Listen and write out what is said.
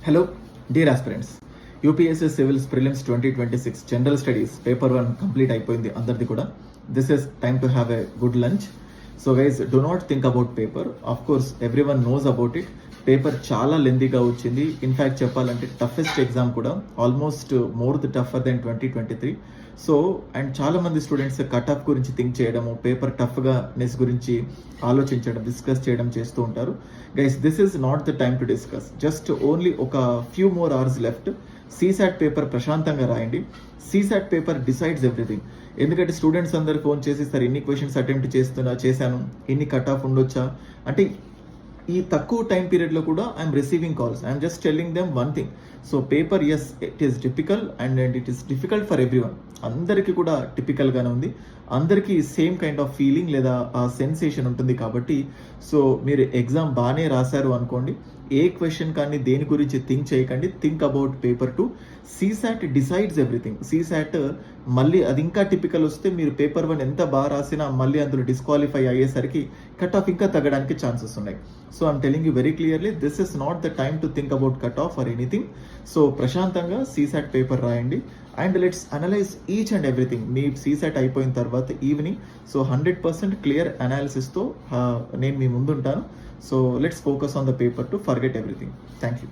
Hello, dear aspirants. UPSC Civils Prelims 2026 General Studies Paper 1 complete అయిపోయింది అందరిది కూడా. This is time to have a good lunch. So guys, do not think about paper. Of course, everyone knows about it. Paper చాలా లెందీగా వచ్చింది. In fact చెప్పాలంటే toughest exam కూడా, almost more the tougher than 2023. So and చాలా మంది students cut off గురించి think చేయడము, paper టఫ్గా నెస్ గురించి ఆలోచించడం, డిస్కస్ చేయడం చేస్తూ ఉంటారు. Guys, this is not the time to discuss. Just only ఒక few more hours left. CSAT paper ప్రశాంతంగా రాయండి. CSAT paper decides everything. ఎందుకంటే స్టూడెంట్స్ అందరు ఫోన్ చేసి సార్ ఇన్ని క్వశ్చన్స్ అటెంప్ట్ చేశాను, ఇన్ని కట్ ఆఫ్ ఉండొచ్చా అంటే ఈ తక్కువ టైం పీరియడ్లో కూడా I'm receiving calls. I'm just telling them one thing. So paper as it is typical and it is difficult for everyone. అందరికీ కూడా టిపికల్గానే ఉంది. అందరికీ సేమ్ కైండ్ ఆఫ్ ఫీలింగ్ లేదా ఆ సెన్సేషన్ ఉంటుంది. కాబట్టి సో మీరు ఎగ్జామ్ బాగానే రాశారు అనుకోండి. ఏ క్వశ్చన్ కానీ దేని గురించి థింక్ చేయకండి. Think about paper 2. CSAT decides everything. CSAT మళ్ళీ అది ఇంకా టిపికల్ వస్తే మీరు పేపర్ 1 ఎంత బాగా రాసినా మళ్ళీ అందులో డిస్క్వాలిఫై అయ్యేసరికి కట్ ఆఫ్ ఇంకా తగ్గడానికి ఛాన్సెస్ ఉన్నాయి. So I'm telling you very clearly, this is not the time to think about cut off or anything. So ప్రశాంతంగా సీసాట్ పేపర్ రాయండి and let's analyse each and everything. Me CSAT అయిపోయిన తర్వాత evening so 100% clear అనాలిసిస్తో నేను మీ ముందుంటాను. So let's focus on the paper to forget everything. Thank you.